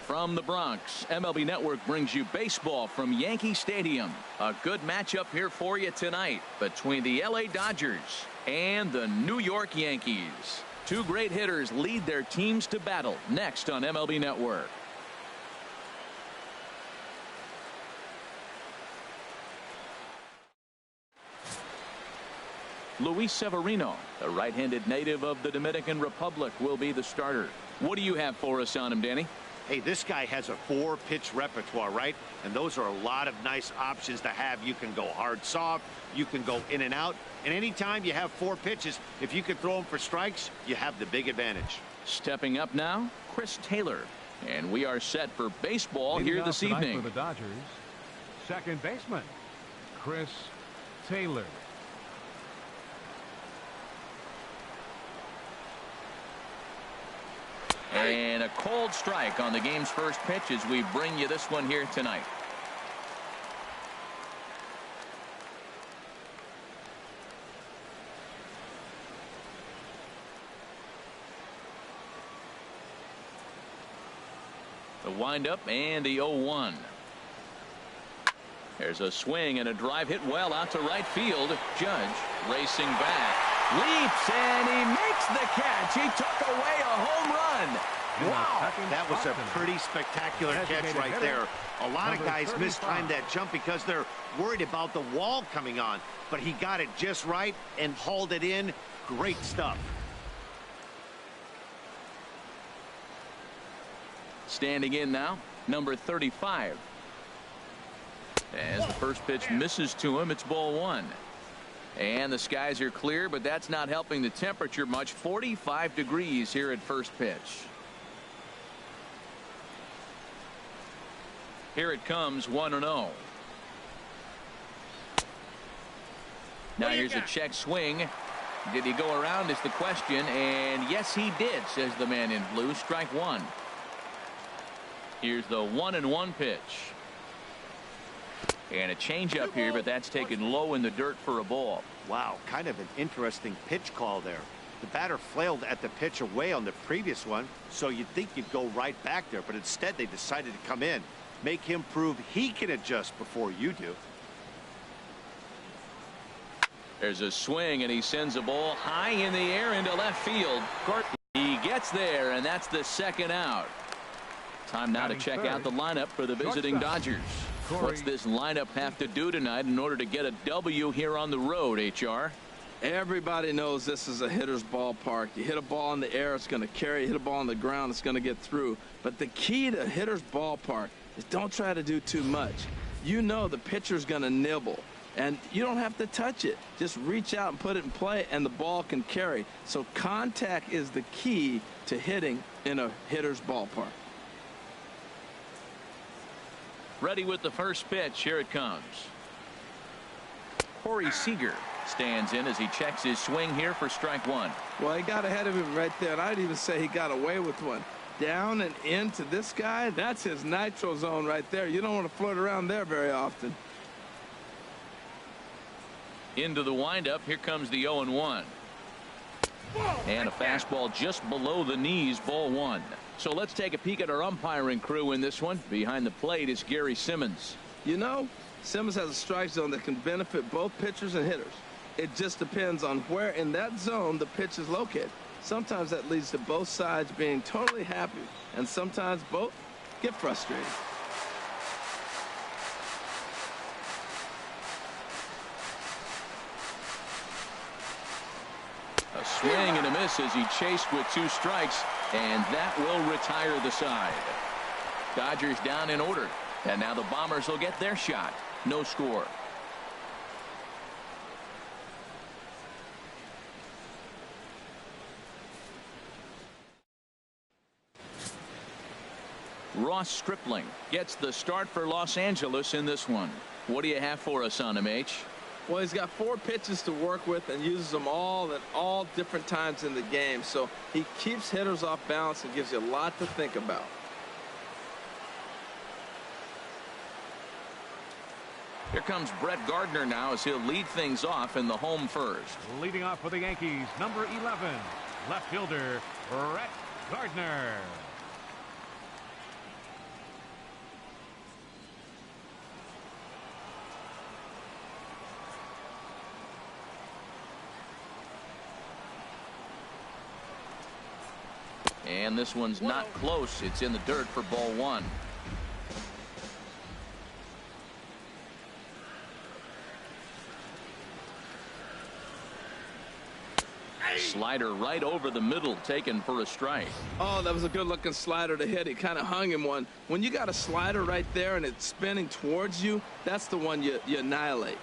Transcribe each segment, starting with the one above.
From the Bronx, MLB Network brings you baseball from Yankee Stadium. A good matchup here for you tonight between the LA Dodgers and the New York Yankees. Two great hitters lead their teams to battle next on MLB Network. Luis Severino, the right-handed native of the Dominican Republic, will be the starter. What do you have for us on him, Danny? Hey, this guy has a 4-pitch repertoire, right? And those are a lot of nice options to have. You can go hard, soft. You can go in and out. And anytime you have 4 pitches, if you can throw them for strikes, you have the big advantage. Stepping up now, Chris Taylor. And we are set for baseball here this evening. For the Dodgers, second baseman, Chris Taylor. And a cold strike on the game's first pitch as we bring you this one here tonight. The windup and the 0-1. There's a swing and a drive hit well out to right field. Judge racing back. Leaps and he makes the catch. He took away a home run. Wow, that was a pretty spectacular catch right there. A lot of guys mistimed that jump because they're worried about the wall coming on, but he got it just right and hauled it in. Great stuff. Standing in now, number 35. As the first pitch misses to him, it's ball 1. And the skies are clear, but that's not helping the temperature much. 45 degrees here at first pitch. Here it comes, 1-0. Now here's a check swing. Did he go around is the question, and yes he did, says the man in blue. Strike 1. Here's the 1-1 pitch. And a changeup here, but that's taken low in the dirt for a ball. Wow, kind of an interesting pitch call there. The batter flailed at the pitch away on the previous one, so you'd think you'd go right back there, but instead they decided to come in. Make him prove he can adjust before you do. There's a swing, and he sends a ball high in the air into left field. He gets there, and that's the second out. Time now to check out the lineup for the visiting Dodgers. What's this lineup have to do tonight in order to get a W here on the road, HR? Everybody knows this is a hitter's ballpark. You hit a ball in the air, it's going to carry. You hit a ball on the ground, it's going to get through. But the key to a hitter's ballpark is don't try to do too much. You know the pitcher's going to nibble, and you don't have to touch it. Just reach out and put it in play, and the ball can carry. So contact is the key to hitting in a hitter's ballpark. Ready with the first pitch. Here it comes. Corey Seager stands in as he checks his swing here for strike 1. Well, he got ahead of him right there, and I'd even say he got away with one. Down and into this guy, that's his nitro zone right there. You don't want to float around there very often. Into the windup. Here comes the 0-1. And a fastball just below the knees, ball 1. So let's take a peek at our umpiring crew in this one. Behind the plate is Gary Simmons. You know, Simmons has a strike zone that can benefit both pitchers and hitters. It just depends on where in that zone the pitch is located. Sometimes that leads to both sides being totally happy, and sometimes both get frustrated. A swing and a miss as he chased with 2 strikes, and that will retire the side. Dodgers down in order, and now the Bombers will get their shot. No score. Ross Stripling gets the start for Los Angeles in this one. What do you have for us on him, H? Well, he's got 4 pitches to work with and uses them all at all different times in the game. So he keeps hitters off balance and gives you a lot to think about. Here comes Brett Gardner now as he'll lead things off in the home first. Leading off for the Yankees, number 11, left fielder Brett Gardner. And this one's not close. It's in the dirt for ball one. Slider right over the middle, taken for a strike. Oh, that was a good-looking slider to hit. He kind of hung him one. When you got a slider right there and it's spinning towards you, that's the one you annihilate.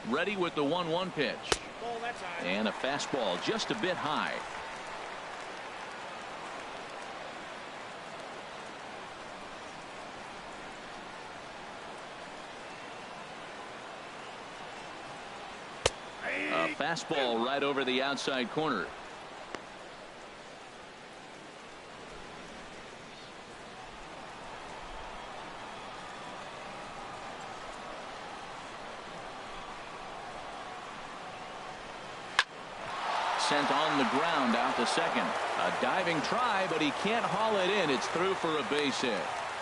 Ready with the 1-1 pitch. And a fastball just a bit high. A fastball right over the outside corner. Sent on the ground out to second. A diving try, but he can't haul it in. It's through for a base hit.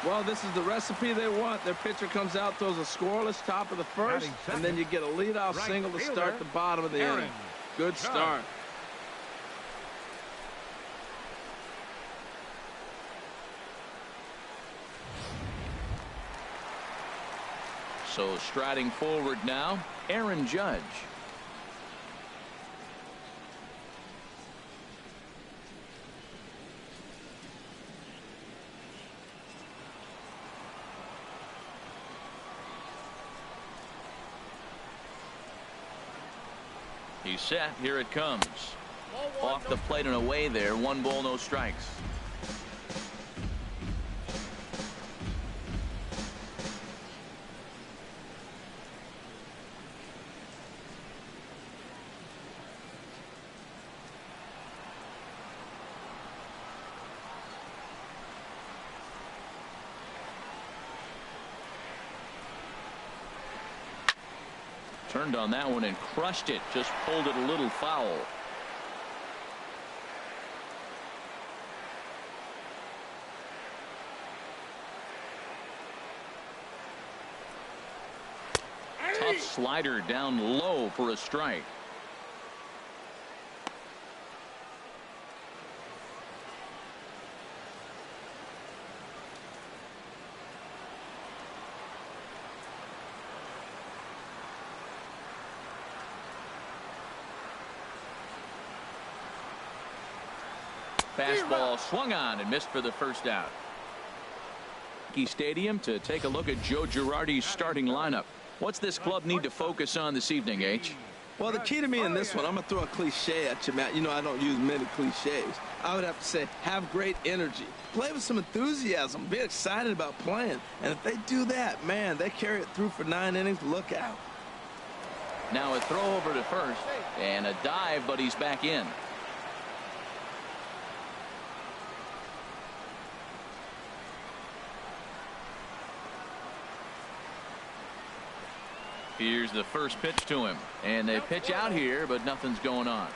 Well, this is the recipe they want. Their pitcher comes out, throws a scoreless top of the first, and then you get a leadoff single to start the bottom of the inning. Good start. So striding forward now, Aaron Judge. He's set. Here it comes. Off the plate and away there. 1 ball, no strikes. Turned on that one and crushed it. Just pulled it a little foul. Tough slider down low for a strike. Fastball swung on and missed for the first out. Yankee Stadium to take a look at Joe Girardi's starting lineup. What's this club need to focus on this evening, H? Well, the key to me in this one, I'm going to throw a cliche at you, Matt. You know I don't use many cliches. I would have to say have great energy. Play with some enthusiasm. Be excited about playing. And if they do that, man, they carry it through for 9 innings. Look out. Now a throw over to first and a dive, but he's back in. Here's the first pitch to him, and they pitch out here, but nothing's going on.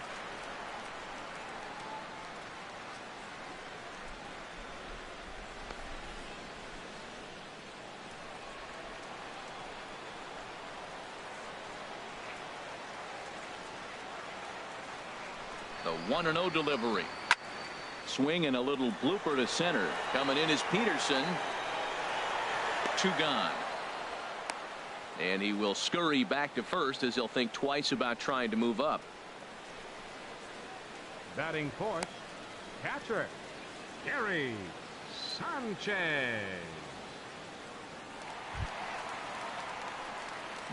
The 1-0 delivery. Swing and a little blooper to center. Coming in is Peterson. 2 gone. And he will scurry back to first as he'll think twice about trying to move up. Batting fourth, catcher, Gary Sanchez.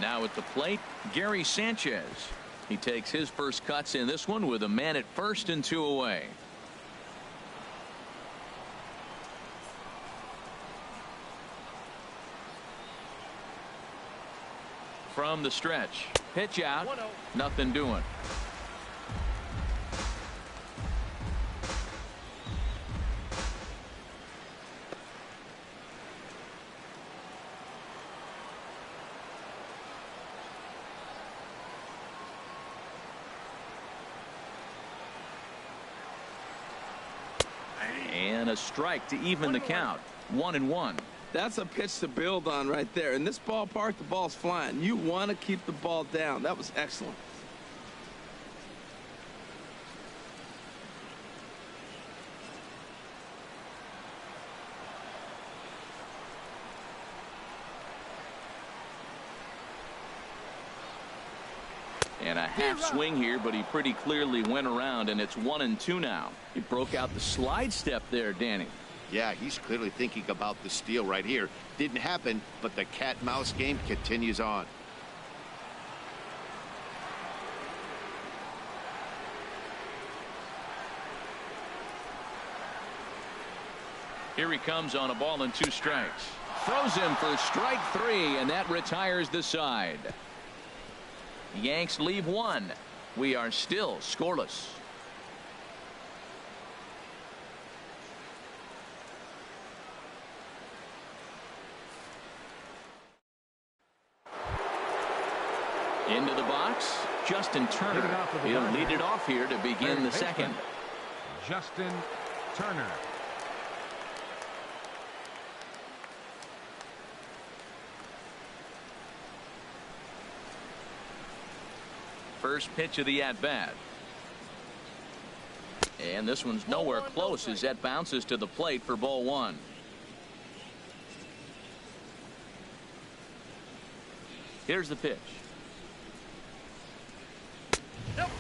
Now at the plate, Gary Sanchez. He takes his first cuts in this one with a man at first and 2 away. From the stretch, pitch out, nothing doing. And a strike to even the count. 1-1. That's a pitch to build on right there. In this ballpark, the ball's flying. You want to keep the ball down. That was excellent. And a half swing here, but he pretty clearly went around, and it's 1-2 now. He broke out the slide step there, Danny. Yeah, he's clearly thinking about the steal right here. Didn't happen, but the cat-mouse game continues on. Here he comes on a ball and 2 strikes. Throws him for strike 3, and that retires the side. Yanks leave 1. We are still scoreless. Into the box, Justin Turner. He'll lead it off here to begin the second. Justin Turner. First pitch of the at-bat. And this one's nowhere close as that bounces to the plate for ball 1. Here's the pitch.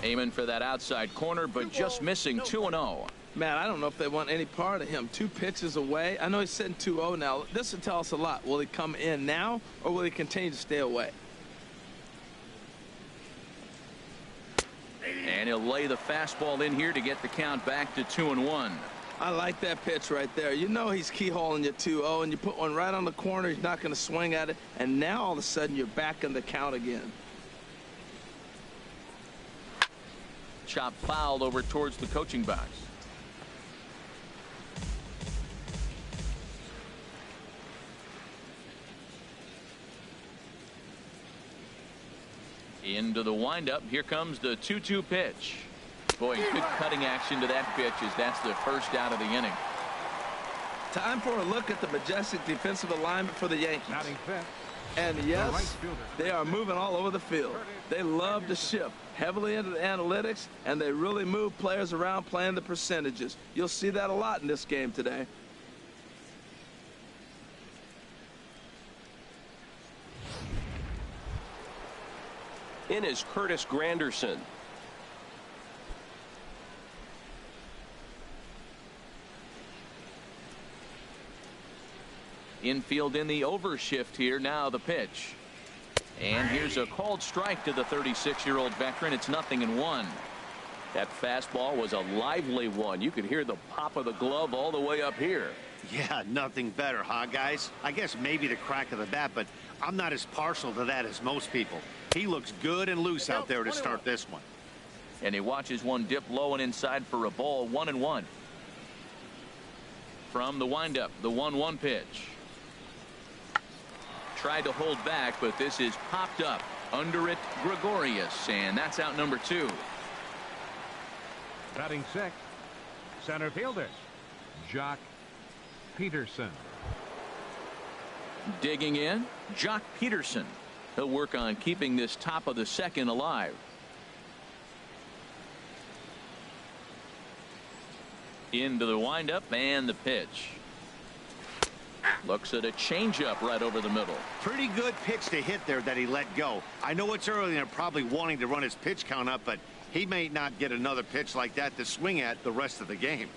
Aiming for that outside corner, but just missing. 2-0. Man, I don't know if they want any part of him. 2 pitches away. I know he's sitting 2-0 now. This will tell us a lot. Will he come in now, or will he continue to stay away? And he'll lay the fastball in here to get the count back to 2-1. I like that pitch right there. You know he's keyholing you 2-0, and you put one right on the corner. He's not going to swing at it. And now all of a sudden you're back in the count again. Chop fouled over towards the coaching box. Into the windup. Here comes the 2-2 pitch. Boy, good cutting action to that pitch as that's the first out of the inning. Time for a look at the majestic defensive alignment for the Yankees. And yes, they are moving all over the field. They love to shift heavily into the analytics, and they really move players around playing the percentages. You'll see that a lot in this game today. In is Curtis Granderson. Infield in the overshift here. Now the pitch. And here's a called strike to the 36-year-old veteran. It's 0-1. That fastball was a lively one. You could hear the pop of the glove all the way up here. Yeah, nothing better, huh, guys? I guess maybe the crack of the bat, but I'm not as partial to that as most people. He looks good and loose out there to start this one. And he watches one dip low and inside for a ball. 1-1. From the windup, the 1-1 pitch. Tried to hold back, but this is popped up. Under it, Gregorius, and that's out number 2. Batting 6th, center fielder, Jock Peterson. Digging in, Jock Peterson. He'll work on keeping this top of the second alive. Into the windup and the pitch. Looks at a changeup right over the middle. Pretty good pitch to hit there that he let go. I know it's early and they're probably wanting to run his pitch count up, but he may not get another pitch like that to swing at the rest of the game.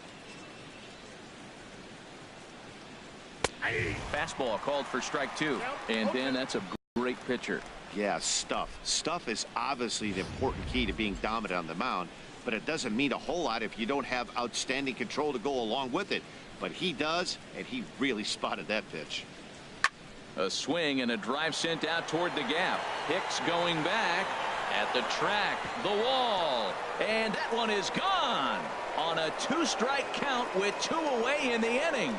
Fastball called for strike 2. And then that's a great pitcher. Yeah, stuff. Stuff is obviously the important key to being dominant on the mound, but it doesn't mean a whole lot if you don't have outstanding control to go along with it. But he does, and he really spotted that pitch. A swing and a drive sent out toward the gap. Hicks going back at the track, the wall, and that one is gone on a 2-strike count with 2 away in the inning.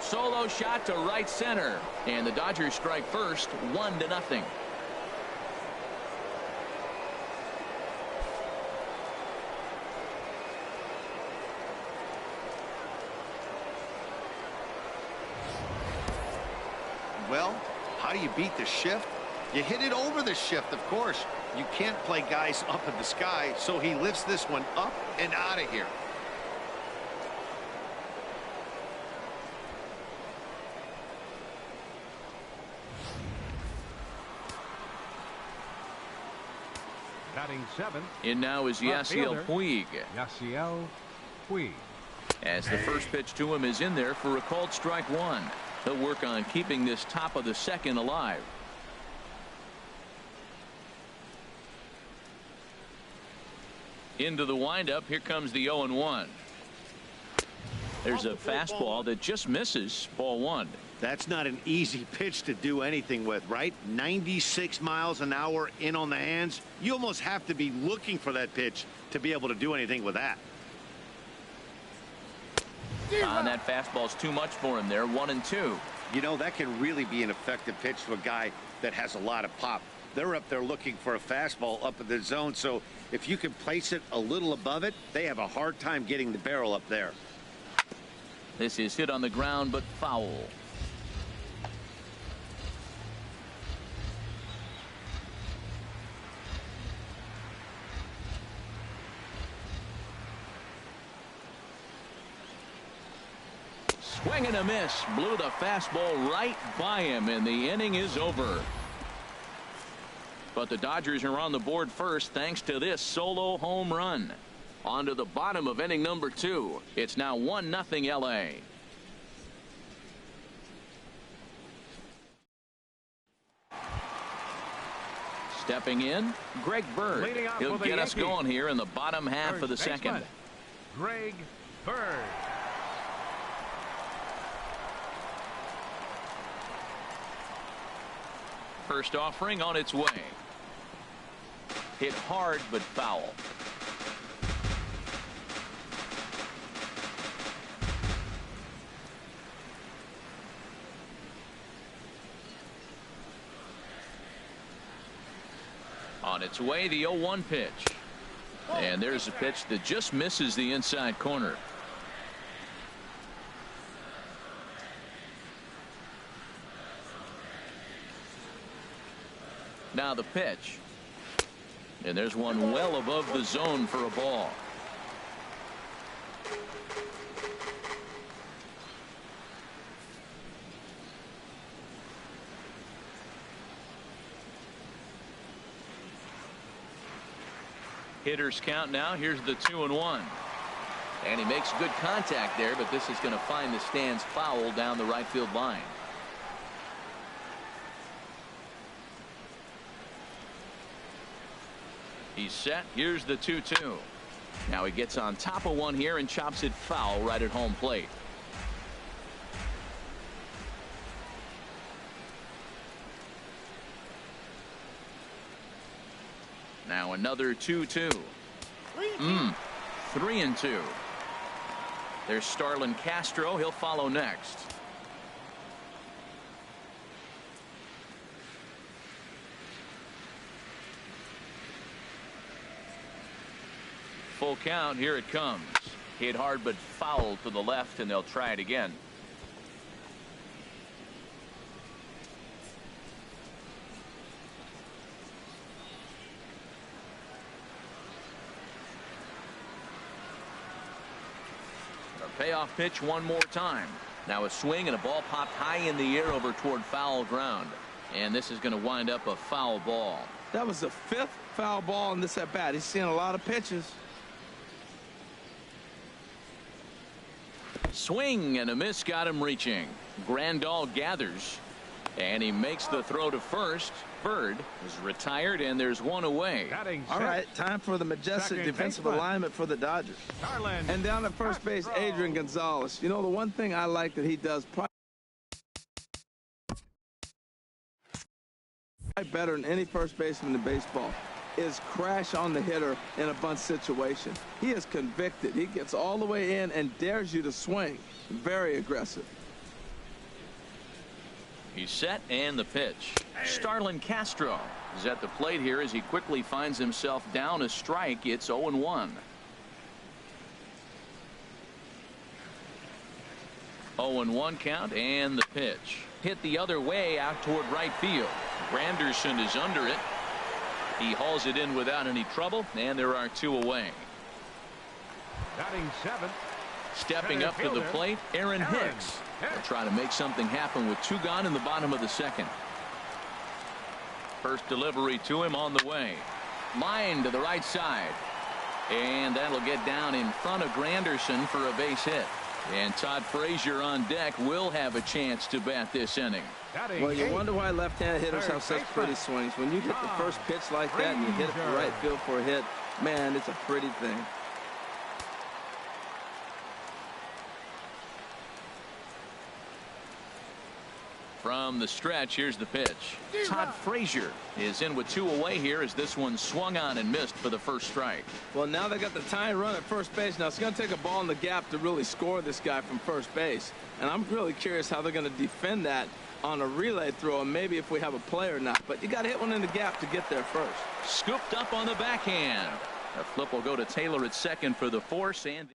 Solo shot to right center, and the Dodgers strike first, 1-0. Well, how do you beat the shift? You hit it over the shift, of course. You can't play guys up in the sky, so he lifts this one up and out of here. Batting 7th. In now is Yasiel Puig. Yasiel Puig. As the first pitch to him is in there for a called strike one. He'll work on keeping this top of the second alive. Into the windup. Here comes the 0-1. There's a fastball that just misses. Ball one. That's not an easy pitch to do anything with, right? 96 miles an hour in on the hands. You almost have to be looking for that pitch to be able to do anything with that. And that fastball's too much for him there. 1-2. You know, that can really be an effective pitch to a guy that has a lot of pop. They're up there looking for a fastball up in the zone, so if you can place it a little above it, they have a hard time getting the barrel up there. This is hit on the ground, but foul. Swing and a miss. Blew the fastball right by him, and the inning is over. But the Dodgers are on the board first thanks to this solo home run. On to the bottom of inning number 2. It's now 1-0 LA. Stepping in, Greg Bird. He'll get us going here in the bottom half of the second. Greg Bird. First offering on its way. Hit hard but foul. On its way, the 0-1 pitch. And there's a pitch that just misses the inside corner. Now the pitch. And there's one well above the zone for a ball. Hitters count now. Here's the 2-1. And he makes good contact there, but this is going to find the stands foul down the right field line. He's set. Here's the 2-2. Now he gets on top of one here and chops it foul right at home plate. Now another 2-2. 3-2. There's Starlin Castro. He'll follow next. Full count. Here it comes. Hit hard but foul to the left, and they'll try it again. A payoff pitch one more time. Now a swing and a ball popped high in the air over toward foul ground. And this is going to wind up a foul ball. That was the 5th foul ball in this at bat. He's seen a lot of pitches. Swing and a miss got him reaching. Grandal gathers, and he makes the throw to first. Bird is retired, and there's one away. All right, time for the majestic defensive alignment for the Dodgers. And down at first base, Adrian Gonzalez. You know, the one thing I like that he does probably better than any first baseman in baseball is crash on the hitter in a bunt situation. He is convicted. He gets all the way in and dares you to swing. Very aggressive. He's set, and the pitch. Starlin Castro is at the plate here as he quickly finds himself down a strike. It's 0-1. 0-1 count, and the pitch. hit the other way out toward right field. Granderson is under it. He hauls it in without any trouble, and there are 2 away. Batting 7th. Stepping up to the plate, Aaron Hicks. Will try to make something happen with 2 gone in the bottom of the 2nd. First delivery to him on the way. Line to the right side. And that'll get down in front of Granderson for a base hit. And Todd Frazier on deck will have a chance to bat this inning. Well, you wonder why left-hand hitters have such pretty swings. When you hit the first pitch like that and you hit it to right field for a hit, man, it's a pretty thing. From the stretch, here's the pitch. Todd Frazier is in with 2 away here as this one swung on and missed for the first strike. Well, now they got the tying run at first base. Now it's going to take a ball in the gap to really score this guy from first base. And I'm really curious how they're going to defend that on a relay throw, and maybe if we have a play or not. But you got to hit one in the gap to get there first. Scooped up on the backhand. A flip will go to Taylor at second for the force. And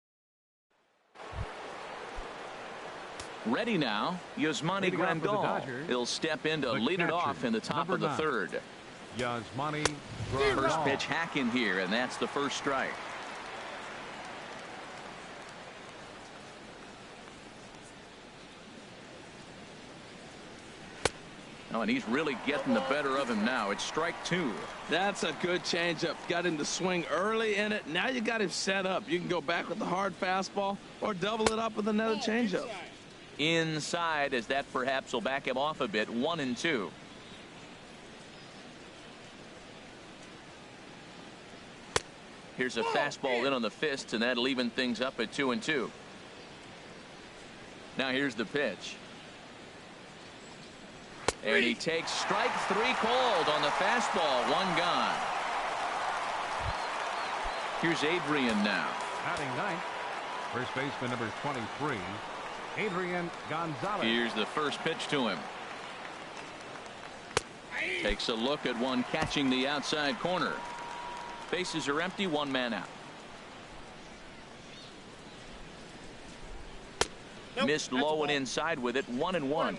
ready now, Yasmani Grandal. He'll step in to lead it off in the top of the 3rd. Yasmani First Grandal. pitch hack in here, and that's the first strike. Oh, and he's really getting the better of him now. It's strike 2. That's a good changeup. Got him to swing early in it. Now you got him set up. You can go back with the hard fastball or double it up with another changeup. Inside, as that perhaps will back him off a bit. 1-2. Here's a fastball in on the fist, and that'll even things up at 2-2. Now here's the pitch. And he takes strike 3 called on the fastball. 1 gone. Here's Adrian now. Batting 9th. First baseman number 23. Adrian Gonzalez. Here's the first pitch to him. Takes a look at one catching the outside corner. Bases are empty. 1 man out. Missed low and inside with it. 1-1.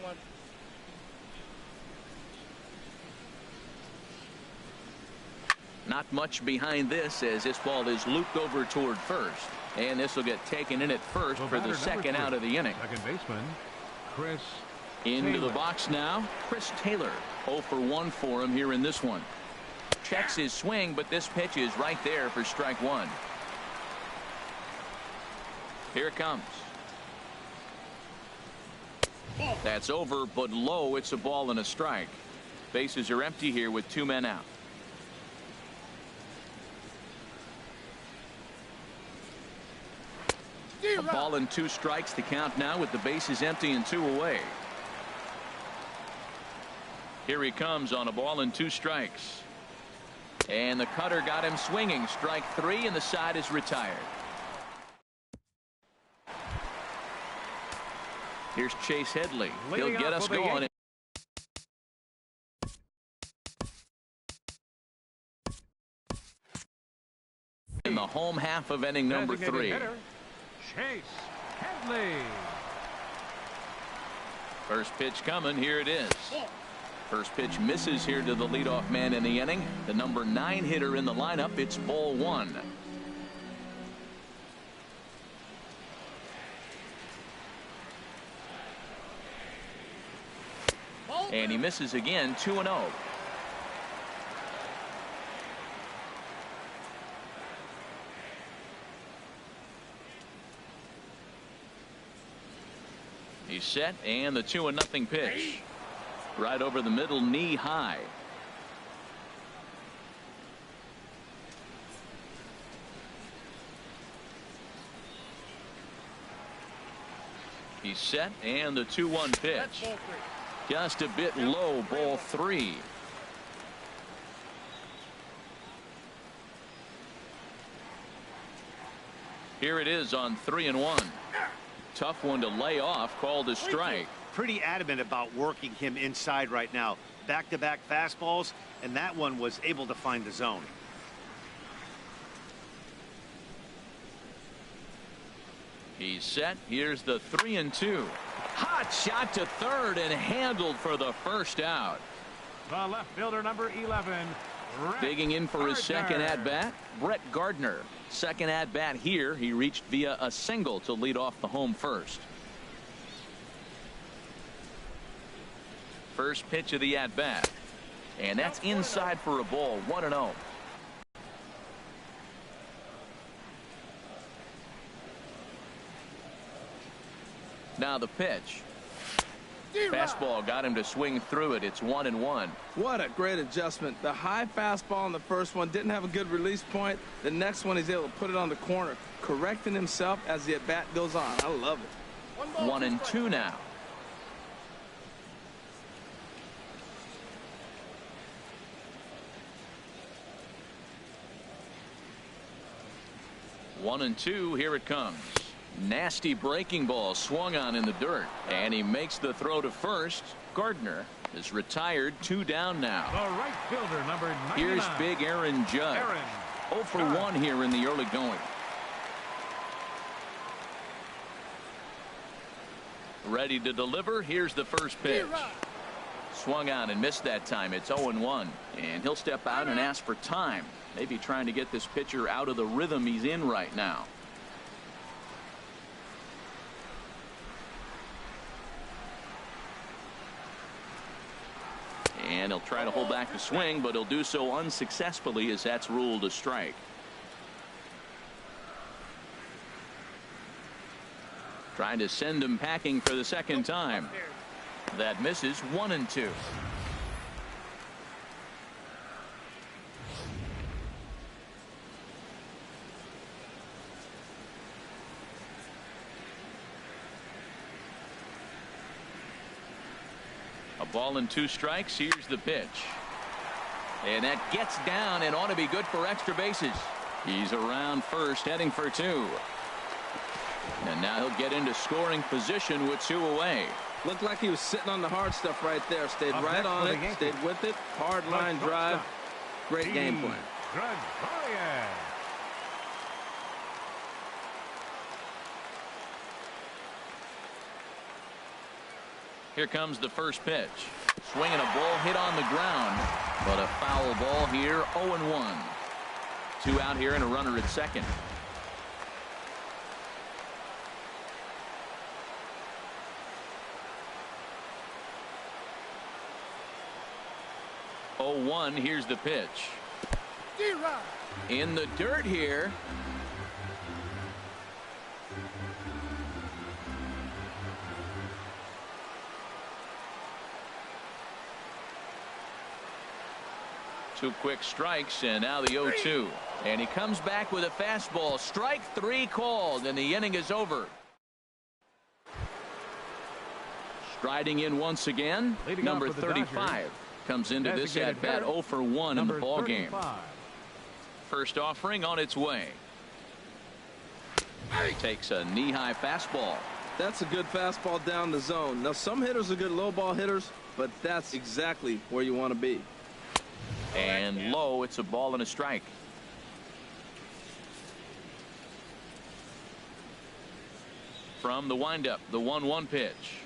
Not much behind this as this ball is looped over toward first. And this will get taken in at first for the 2nd out of the inning. Second baseman, Chris Into Taylor. the box now, Chris Taylor. 0 for 1 for him here in this one. Checks his swing, but this pitch is right there for strike 1. Here it comes. That's over, but low. It's a ball and a strike. Bases are empty here with 2 men out. A ball and 2 strikes to count now with the bases empty and 2 away. Here he comes on a ball and 2 strikes. And the cutter got him swinging. Strike 3, and the side is retired. Here's Chase Headley. He'll get us going. In the home half of inning number 3. Chase Headley. First pitch coming. Here it is. First pitch misses here to the leadoff man in the inning. The number 9 hitter in the lineup. It's ball 1. And he misses again. 2-0. He's set, and the 2-0 pitch. Right over the middle, knee high. He's set, and the 2-1 pitch. Just a bit low, ball 3. Here it is on 3-1. Tough one to lay off, called a strike. Pretty adamant about working him inside right now. Back-to-back fastballs, and that one was able to find the zone. He's set. Here's the 3-2. Hot shot to third and handled for the first out. The left fielder, number 11. Digging in for his second at-bat, Brett Gardner. Second at-bat here. He reached via a single to lead off the home first. First pitch of the at-bat. And that's inside for a ball, 1-0. Now the pitch. Fastball got him to swing through it. It's 1-1. What a great adjustment. The high fastball on the first one didn't have a good release point. The next one he's able to put it on the corner, correcting himself as the at-bat goes on. I love it. 1-2 now. One and two. Here it comes. Nasty breaking ball swung on in the dirt, and he makes the throw to first. Gardner is retired. 2 down now. The right fielder, number 99. Here's big Aaron Judge. 0 for 1 here in the early going. Ready to deliver. Here's the first pitch. Swung on and missed that time. It's 0-1, and he'll step out and ask for time. Maybe trying to get this pitcher out of the rhythm he's in right now. And he'll try to hold back the swing, but he'll do so unsuccessfully as that's ruled a strike. Trying to send him packing for the second time. That misses. 1-2. A ball and 2 strikes. Here's the pitch. And that gets down and ought to be good for extra bases. He's around first, heading for 2. And now he'll get into scoring position with 2 away. Looked like he was sitting on the hard stuff right there. Stayed right on it, stayed with it. Hard line drive. Great game plan. Here comes the first pitch. Swinging a ball hit on the ground, but a foul ball here. 0-1. 2 out here and a runner at second. Here's the pitch. In the dirt here. Two quick strikes, and now the 0-2. And he comes back with a fastball. Strike 3 called, and the inning is over. Striding in once again, number 35 comes into this at bat 0 for 1 in the ball game. First offering on its way. Takes a knee-high fastball. That's a good fastball down the zone. Now some hitters are good low ball hitters, but that's exactly where you want to be. And low, it's a ball and a strike. From the windup, the 1-1 pitch.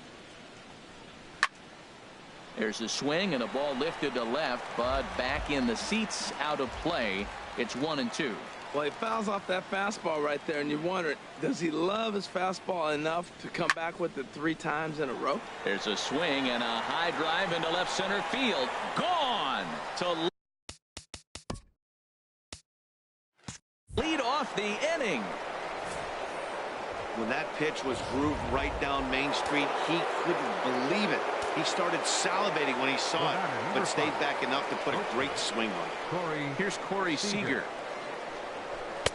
There's a swing and a ball lifted to left, but back in the seats, out of play. It's 1-2. Well, he fouls off that fastball right there, and you wonder, does he love his fastball enough to come back with it 3 times in a row? There's a swing and a high drive into left center field. Gone to lead off the inning. When that pitch was grooved right down Main Street, he couldn't believe it. He started salivating when he saw it, but stayed back enough to put a great swing on it. Here's Corey Seager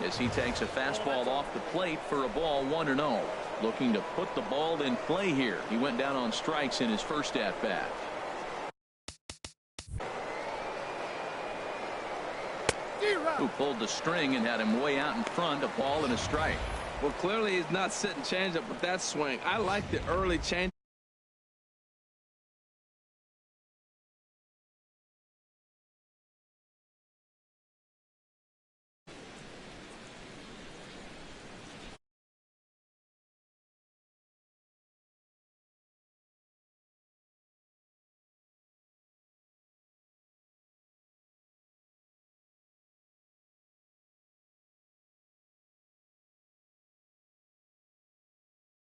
as he takes a fastball off the plate for a ball. 1-0. Looking to put the ball in play here. He went down on strikes in his first at bat. Who pulled the string and had him way out in front. A ball and a strike. Well, clearly he's not sitting changeup with that swing. I like the early change.